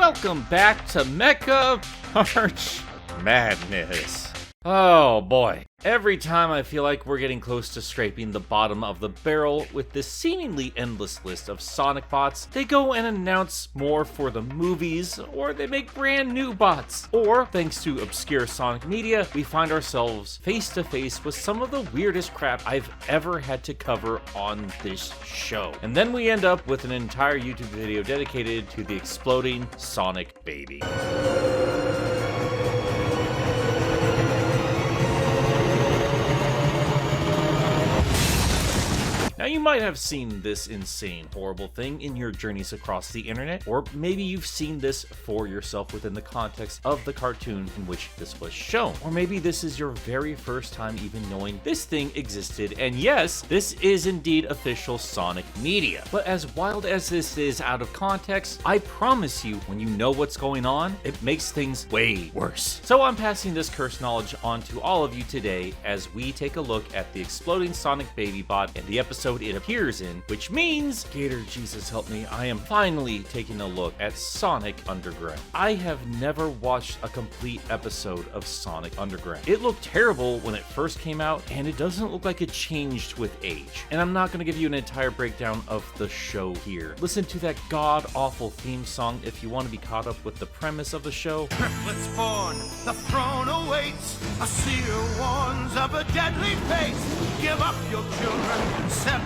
Welcome back to Mecha March Madness. Oh boy. Every time I feel like we're getting close to scraping the bottom of the barrel with this seemingly endless list of Sonic bots, they go and announce more for the movies, or they make brand new bots. Or, thanks to obscure Sonic media, we find ourselves face to face with some of the weirdest crap I've ever had to cover on this show. And then we end up with an entire YouTube video dedicated to the exploding Sonic baby. Now, you might have seen this insane, horrible thing in your journeys across the internet, or maybe you've seen this for yourself within the context of the cartoon in which this was shown. Or maybe this is your very first time even knowing this thing existed, and yes, this is indeed official Sonic media. But as wild as this is out of context, I promise you, when you know what's going on, it makes things way worse. So I'm passing this cursed knowledge on to all of you today as we take a look at the exploding Sonic baby bot and the episode it appears in, which means, Gator, Jesus help me, I am finally taking a look at Sonic Underground. I have never watched a complete episode of Sonic Underground. It looked terrible when it first came out, and it doesn't look like it changed with age. And I'm not going to give you an entire breakdown of the show here. Listen to that god-awful theme song if you want to be caught up with the premise of the show. Triplets born, the throne awaits, a seer warns of a deadly fate. Give up your children, separate.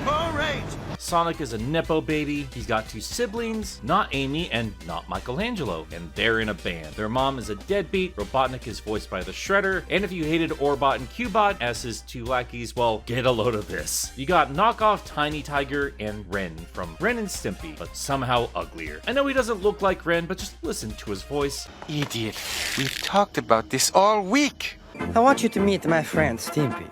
Sonic is a Nepo baby. He's got two siblings, not Amy and not Michelangelo, and they're in a band. Their mom is a deadbeat. Robotnik is voiced by the Shredder, and if you hated Orbot and Cubot as his two lackeys, well, get a load of this. You got knockoff Tiny Tiger and Ren from Ren and Stimpy, but somehow uglier. I know he doesn't look like Ren, but just listen to his voice. Idiot, we've talked about this all week. I want you to meet my friend Stimpy.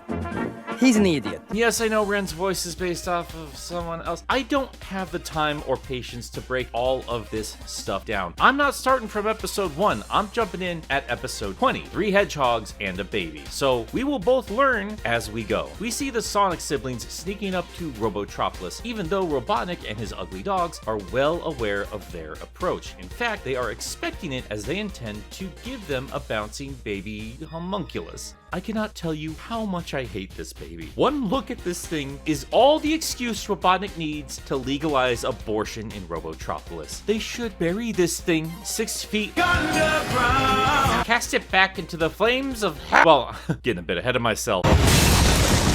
He's an idiot. Yes, I know Ren's voice is based off of someone else. I don't have the time or patience to break all of this stuff down. I'm not starting from episode 1. I'm jumping in at episode 20. 3 hedgehogs and a baby. So we will both learn as we go. We see the Sonic siblings sneaking up to Robotropolis, even though Robotnik and his ugly dogs are well aware of their approach. In fact, they are expecting it as they intend to give them a bouncing baby homunculus. I cannot tell you how much I hate this baby. One look at this thing is all the excuse Robotnik needs to legalize abortion in Robotropolis. They should bury this thing 6 feet underground, cast it back into the flames of hell. Well, getting a bit ahead of myself.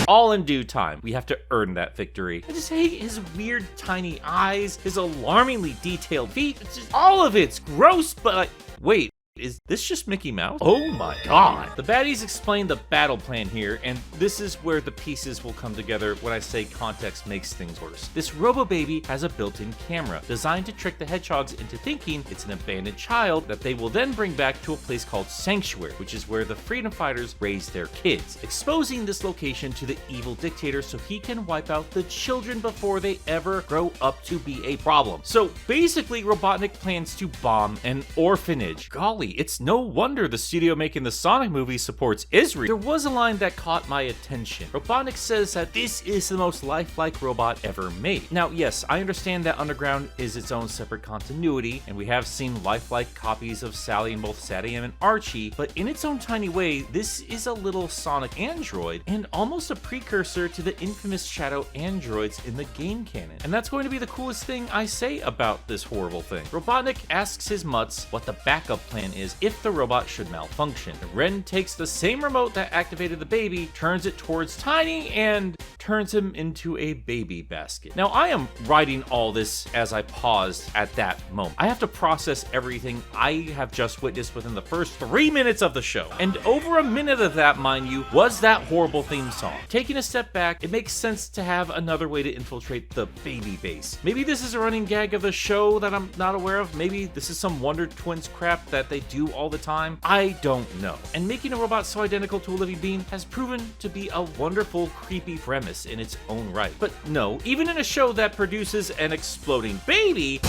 All in due time. We have to earn that victory. I just hate his weird tiny eyes, his alarmingly detailed feet. It's just, all of it's gross, but like, wait. Is this just Mickey Mouse? Oh my god. The baddies explain the battle plan here, and this is where the pieces will come together when I say context makes things worse. This Robo-Baby has a built-in camera designed to trick the hedgehogs into thinking it's an abandoned child that they will then bring back to a place called Sanctuary, which is where the freedom fighters raise their kids, exposing this location to the evil dictator so he can wipe out the children before they ever grow up to be a problem. So basically, Robotnik plans to bomb an orphanage. Golly, it's no wonder the studio making the Sonic movie supports Israel. There was a line that caught my attention. Robotnik says that this is the most lifelike robot ever made. Now, yes, I understand that Underground is its own separate continuity, and we have seen lifelike copies of Sally in both Sadie and Archie, but in its own tiny way, this is a little Sonic android, and almost a precursor to the infamous Shadow androids in the game canon. And that's going to be the coolest thing I say about this horrible thing. Robotnik asks his mutts what the backup plan is if the robot should malfunction. And Ren takes the same remote that activated the baby, turns it towards Tiny, and turns him into a baby basket. Now, I am writing all this as I paused at that moment. I have to process everything I have just witnessed within the first 3 minutes of the show. And over a minute of that, mind you, was that horrible theme song. Taking a step back, it makes sense to have another way to infiltrate the baby base. Maybe this is a running gag of the show that I'm not aware of. Maybe this is some Wonder Twins crap that they do all the time. I don't know. And making a robot so identical to a living being has proven to be a wonderful, creepy premise in its own right. But no, even in a show that produces an exploding baby,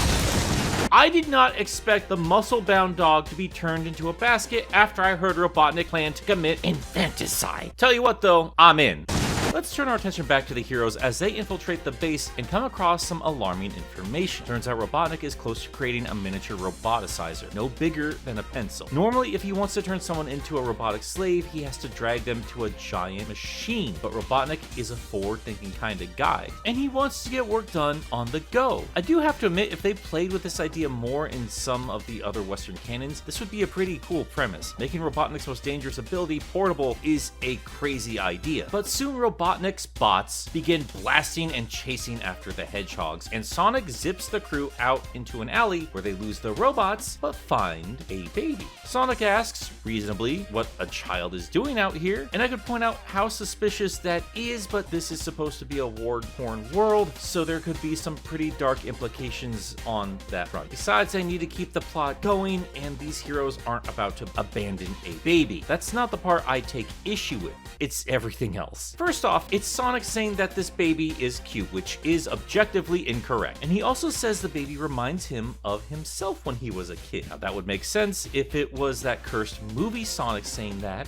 I did not expect the muscle-bound dog to be turned into a basket after I heard Robotnik plan to commit infanticide. Tell you what though, I'm in. Let's turn our attention back to the heroes as they infiltrate the base and come across some alarming information. Turns out Robotnik is close to creating a miniature roboticizer, no bigger than a pencil. Normally, if he wants to turn someone into a robotic slave, he has to drag them to a giant machine, but Robotnik is a forward-thinking kind of guy, and he wants to get work done on the go. I do have to admit, if they played with this idea more in some of the other Western canons, this would be a pretty cool premise. Making Robotnik's most dangerous ability portable is a crazy idea, but soon Robotnik's bots begin blasting and chasing after the hedgehogs, and Sonic zips the crew out into an alley where they lose the robots but find a baby. Sonic asks, reasonably, what a child is doing out here, and I could point out how suspicious that is, but this is supposed to be a war-torn world, so there could be some pretty dark implications on that front. Besides, I need to keep the plot going, and these heroes aren't about to abandon a baby. That's not the part I take issue with. It's everything else. First off, it's Sonic saying that this baby is cute, which is objectively incorrect. And he also says the baby reminds him of himself when he was a kid. Now that would make sense if it was that cursed movie Sonic saying that.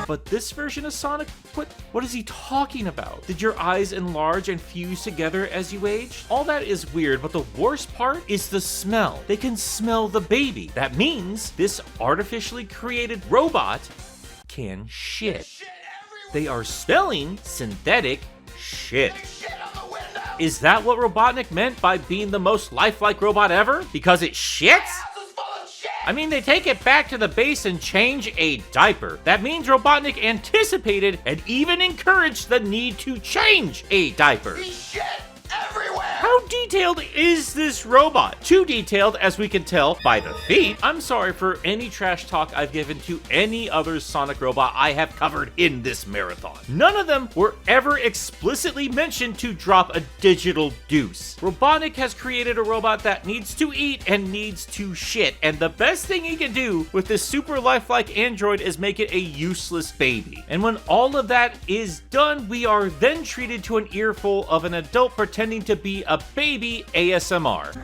But this version of Sonic, what is he talking about? Did your eyes enlarge and fuse together as you aged? All that is weird, but the worst part is the smell. They can smell the baby. That means this artificially created robot can shit. They are smelling synthetic shit. Is that what Robotnik meant by being the most lifelike robot ever? Because it shits? I mean, they take it back to the base and change a diaper. That means Robotnik anticipated and even encouraged the need to change a diaper. How detailed is this robot? Too detailed, as we can tell by the feet. I'm sorry for any trash talk I've given to any other Sonic robot I have covered in this marathon. None of them were ever explicitly mentioned to drop a digital deuce. Robotnik has created a robot that needs to eat and needs to shit, and the best thing he can do with this super lifelike android is make it a useless baby. And when all of that is done, we are then treated to an earful of an adult pretending to be a baby ASMR.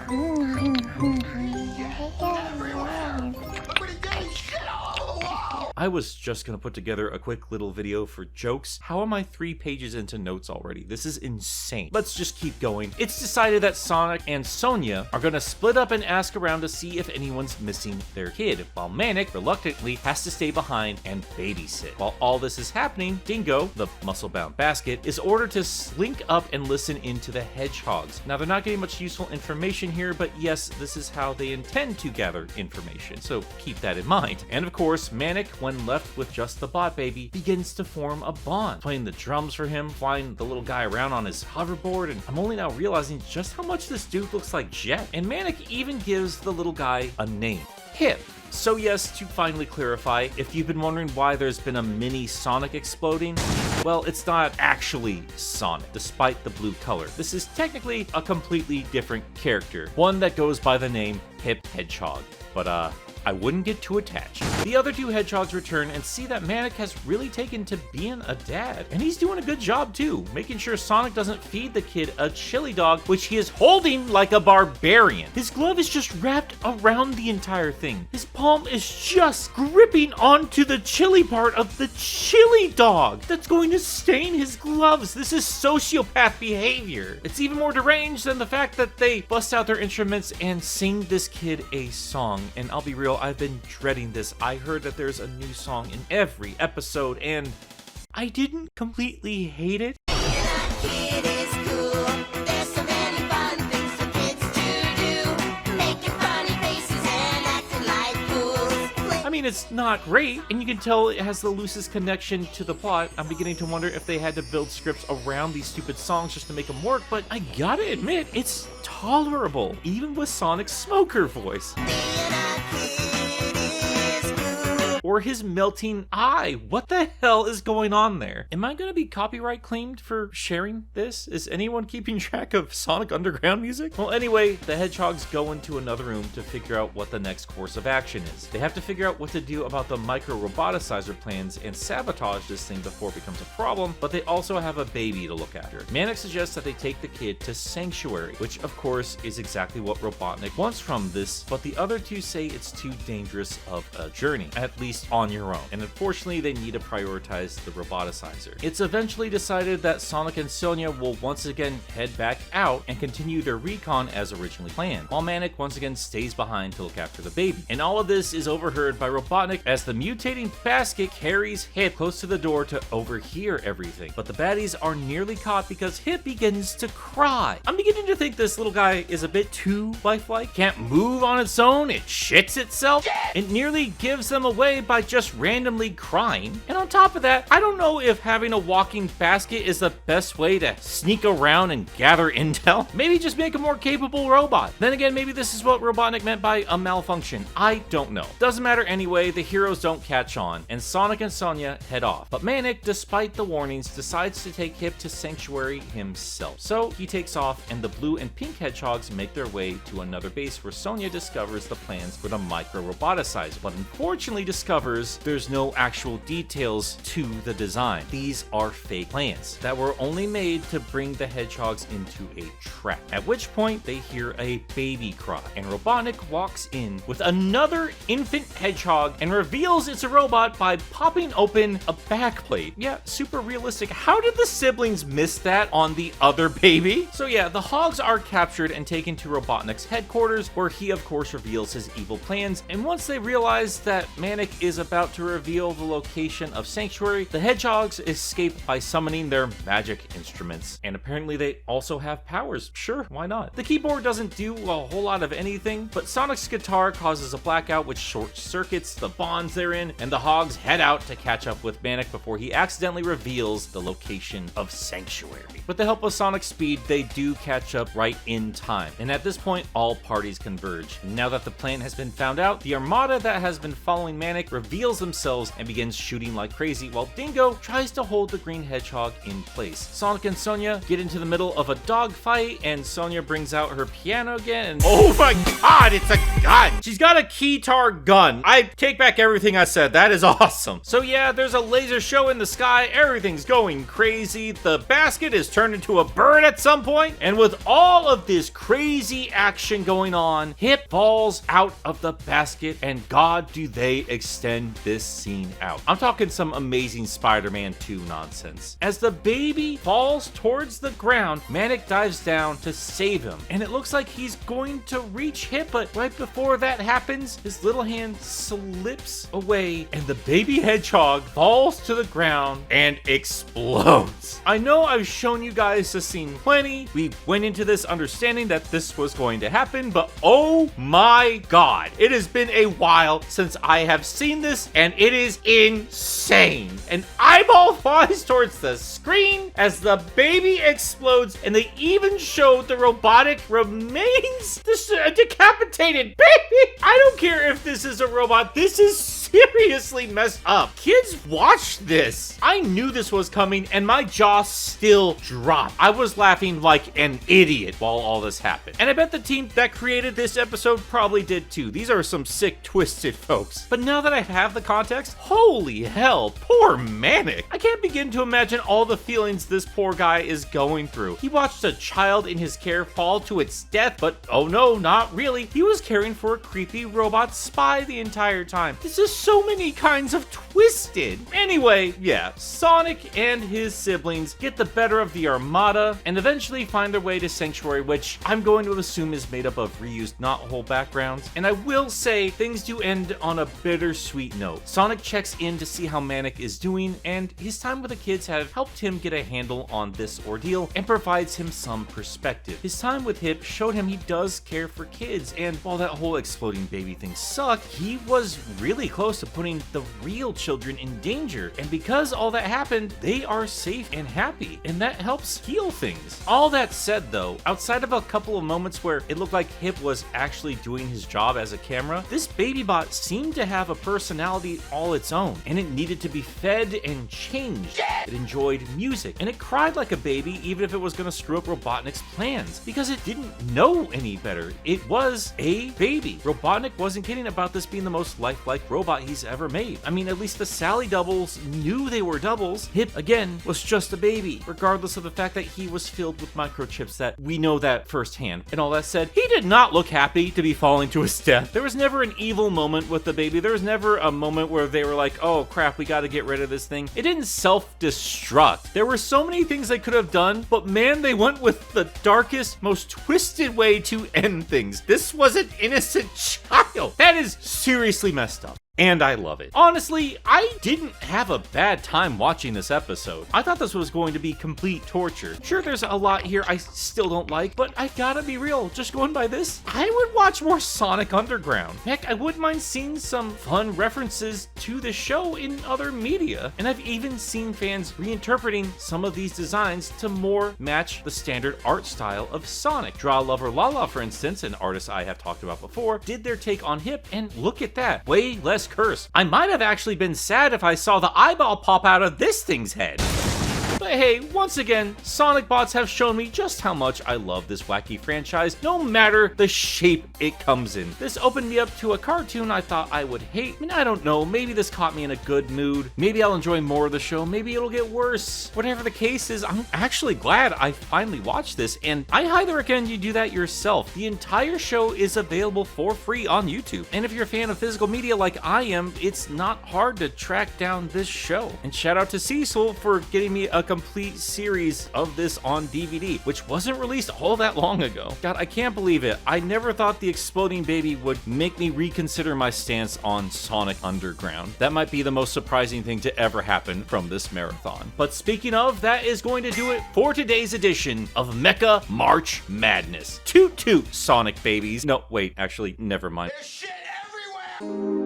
I was just gonna put together a quick little video for jokes. How am I 3 pages into notes already? This is insane. Let's just keep going. It's decided that Sonic and Sonia are gonna split up and ask around to see if anyone's missing their kid, while Manic reluctantly has to stay behind and babysit. While all this is happening, Dingo, the muscle-bound basket, is ordered to slink up and listen into the hedgehogs. Now, they're not getting much useful information here, but yes, this is how they intend to gather information, so keep that in mind. And of course, Manic, when left with just the bot baby, begins to form a bond, playing the drums for him, flying the little guy around on his hoverboard, and I'm only now realizing just how much this dude looks like Jet. And Manic even gives the little guy a name, Hip. So yes, to finally clarify, if you've been wondering why there's been a mini Sonic exploding, well, it's not actually Sonic, despite the blue color. This is technically a completely different character, one that goes by the name Hip Hedgehog. But I wouldn't get too attached. The other 2 hedgehogs return and see that Manic has really taken to being a dad. And he's doing a good job too, making sure Sonic doesn't feed the kid a chili dog, which he is holding like a barbarian. His glove is just wrapped around the entire thing. His palm is just gripping onto the chili part of the chili dog. That's going to stain his gloves. This is sociopath behavior. It's even more deranged than the fact that they bust out their instruments and sing this kid a song. And I'll be real, I've been dreading this. I heard that there's a new song in every episode, and I didn't completely hate it. I mean, it's not great, and you can tell it has the loosest connection to the plot. I'm beginning to wonder if they had to build scripts around these stupid songs just to make them work, but I gotta admit, it's tolerable, even with Sonic's smoker voice. Or his melting eye. What the hell is going on there? Am I gonna be copyright claimed for sharing this? Is anyone keeping track of Sonic Underground music? Well, anyway, the hedgehogs go into another room to figure out what the next course of action is. They have to figure out what to do about the micro-roboticizer plans and sabotage this thing before it becomes a problem, but they also have a baby to look after. Manic suggests that they take the kid to Sanctuary, which of course is exactly what Robotnik wants from this, but the other 2 say it's too dangerous of a journey, at least just on your own, and unfortunately they need to prioritize the roboticizer. It's eventually decided that Sonic and Sonia will once again head back out and continue their recon as originally planned, while Manic once again stays behind to look after the baby. And all of this is overheard by Robotnik as the mutating basket carries Hip close to the door to overhear everything. But the baddies are nearly caught because Hip begins to cry. I'm beginning to think this little guy is a bit too lifelike. Can't move on its own, it shits itself. It nearly gives them away by just randomly crying. And on top of that, I don't know if having a walking basket is the best way to sneak around and gather intel. Maybe just make a more capable robot. Then again, maybe this is what Robotnik meant by a malfunction. I don't know. Doesn't matter anyway, the heroes don't catch on, and Sonic and Sonia head off. But Manic, despite the warnings, decides to take Hip to Sanctuary himself. So he takes off, and the blue and pink hedgehogs make their way to another base where Sonia discovers the plans for the micro-roboticizer, but unfortunately discovers there's no actual details to the design. These are fake plans that were only made to bring the hedgehogs into a trap. At which point they hear a baby cry, and Robotnik walks in with another infant hedgehog and reveals it's a robot by popping open a backplate. Yeah, super realistic. How did the siblings miss that on the other baby? So yeah, the hogs are captured and taken to Robotnik's headquarters, where he of course reveals his evil plans. And once they realize that Manic is about to reveal the location of Sanctuary, the hedgehogs escape by summoning their magic instruments. And apparently they also have powers. Sure, why not? The keyboard doesn't do a whole lot of anything, but Sonic's guitar causes a blackout which short circuits the bonds they're in, and the hogs head out to catch up with Manic before he accidentally reveals the location of Sanctuary. With the help of Sonic's speed, they do catch up right in time, and at this point all parties converge. Now that the plan has been found out, the armada that has been following Manic reveals themselves and begins shooting like crazy, while Dingo tries to hold the green hedgehog in place. Sonic and Sonia get into the middle of a dogfight, and Sonia brings out her piano again, and oh my god, it's a gun! She's got a keytar gun. I take back everything I said. That is awesome. So yeah, there's a laser show in the sky, everything's going crazy, the basket is turned into a bird at some point, and with all of this crazy action going on, Hip falls out of the basket, and god do they extend this scene out. I'm talking some amazing Spider-Man 2 nonsense. As the baby falls towards the ground, Manic dives down to save him, and it looks like he's going to reach Hip, but right before that happens, his little hand slips away, and the baby hedgehog falls to the ground and explodes. I know I've shown you guys this scene plenty. We went into this understanding that this was going to happen, but oh my god, it has been a while since I have seen this, and it is insane. An eyeball flies towards the screen as the baby explodes, and they even showed the robotic remains. This a decapitated baby. I don't care if this is a robot. This is seriously messed up. Kids, watch this. I knew this was coming, and my jaw still dropped. I was laughing like an idiot while all this happened. And I bet the team that created this episode probably did too. These are some sick, twisted folks. But now that I have the context, holy hell, poor Manic. I can't begin to imagine all the feelings this poor guy is going through. He watched a child in his care fall to its death, but oh no, not really. He was caring for a creepy robot spy the entire time. This is so many kinds of twisted. Anyway, yeah, Sonic and his siblings get the better of the armada and eventually find their way to Sanctuary, which I'm going to assume is made up of reused not whole backgrounds. And I will say things do end on a bittersweet note. Sonic checks in to see how Manic is doing, and his time with the kids have helped him get a handle on this ordeal and provides him some perspective. His time with Hip showed him he does care for kids, and while that whole exploding baby thing sucked, he was really close to putting the real children in danger, and because all that happened, they are safe and happy, and that helps heal things. All that said though, outside of a couple of moments where it looked like Hip was actually doing his job as a camera, this baby bot seemed to have a personality all its own, and it needed to be fed and changed. It enjoyed music, and it cried like a baby even if it was gonna screw up Robotnik's plans, because it didn't know any better. It was a baby. Robotnik wasn't kidding about this being the most lifelike robot robot he's ever made. I mean, at least the Sally doubles knew they were doubles. Hip, again, was just a baby, regardless of the fact that he was filled with microchips, that we know that firsthand. And all that said, he did not look happy to be falling to his death. There was never an evil moment with the baby. There was never a moment where they were like, oh crap, we gotta get rid of this thing. It didn't self-destruct. There were so many things they could have done, but man, they went with the darkest, most twisted way to end things. This was an innocent child. That is seriously messed up. And I love it. Honestly, I didn't have a bad time watching this episode. I thought this was going to be complete torture. Sure, there's a lot here I still don't like, but I gotta be real, just going by this, I would watch more Sonic Underground. Heck, I wouldn't mind seeing some fun references to the show in other media. And I've even seen fans reinterpreting some of these designs to more match the standard art style of Sonic. Draw Lover Lala, for instance, an artist I have talked about before, did their take on Hip, and look at that, way less curse. I might have actually been sad if I saw the eyeball pop out of this thing's head. But hey, once again, Sonic bots have shown me just how much I love this wacky franchise, no matter the shape it comes in. This opened me up to a cartoon I thought I would hate. I mean, I don't know, maybe this caught me in a good mood. Maybe I'll enjoy more of the show, maybe it'll get worse. Whatever the case is, I'm actually glad I finally watched this, and I highly recommend you do that yourself. The entire show is available for free on YouTube, and if you're a fan of physical media like I am, it's not hard to track down this show. And shout out to Cecil for getting me a complete series of this on DVD, which wasn't released all that long ago. God, I can't believe it. I never thought the exploding baby would make me reconsider my stance on Sonic Underground. That might be the most surprising thing to ever happen from this marathon. But speaking of, that is going to do it for today's edition of Mecha March Madness. Toot toot, Sonic babies. No, wait, actually, never mind. There's shit everywhere!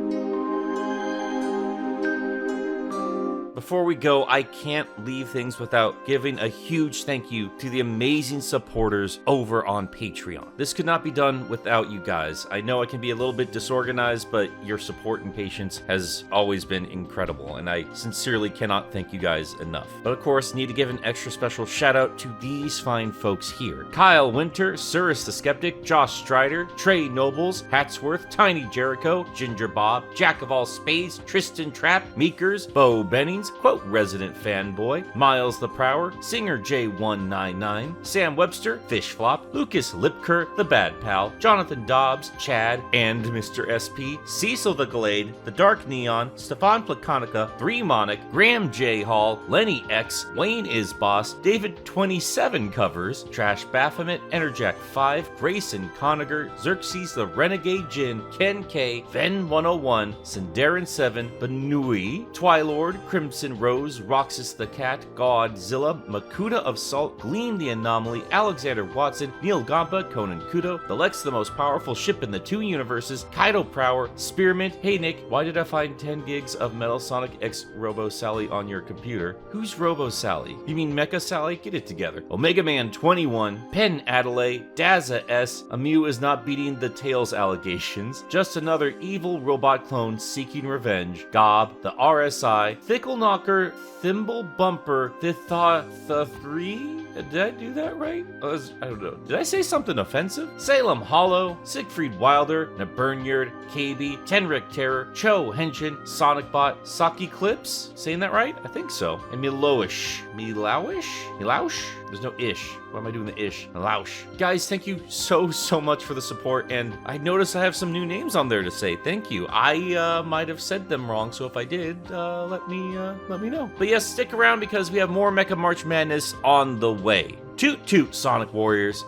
Before we go, I can't leave things without giving a huge thank you to the amazing supporters over on Patreon. This could not be done without you guys. I know it can be a little bit disorganized, but your support and patience has always been incredible, and I sincerely cannot thank you guys enough. But of course, need to give an extra special shout out to these fine folks here: Kyle Winter, Cirrus the Skeptic, Josh Strider, Trey Nobles, Hatsworth, Tiny Jericho, Ginger Bob, Jack of All Spades, Tristan Trapp, Meekers, Bo Bennings, Quote Resident Fanboy, Miles the Prower, Singer J199, Sam Webster, Fishflop, Lucas Lipker, The Bad Pal, Jonathan Dobbs, Chad, and Mr. SP, Cecil the Glade, The Dark Neon, Stefan Plakanica, 3 Monic, Graham J. Hall, Lenny X, Wayne Is Boss, David 27 Covers, Trash Baphomet, Enerjack 5, Grayson Coniger, Xerxes the Renegade Jin, Ken K, Ven 101, Sindarin 7, Benui, Twilord, Crimson Rose, Roxas the Cat, Godzilla, Makuta of Salt, Gleam the Anomaly, Alexander Watson, Neil Gampa, Conan Kudo, the Lex the most powerful ship in the 2 universes, Kaido Prower, Spearmint, Hey Nick, why did I find 10 gigs of Metal Sonic X Robo Sally on your computer? Who's Robo Sally? You mean Mecha Sally? Get it together. Omega Man 21, Penn Adelaide, Daza S, Amu is not beating the Tails allegations, just another evil robot clone seeking revenge, Gob, the RSI, Fickle Knocker, Thimble Bumper, Thitha 3? Did I do that right? I don't know. Did I say something offensive? Salem Hollow, Siegfried Wilder, Naburnyard, KB, Tenric Terror, Cho Henshin, Sonicbot, Saki Clips. Saying that right? I think so. And Milowish. Milaush? There's no ish. Why am I doing the ish? Milaush. Guys, thank you so much for the support, and I noticed I have some new names on there to say thank you. I might have said them wrong, so if I did, let me know. But yes, stick around because we have more Mecha March Madness on the way. Toot toot, Sonic Warriors.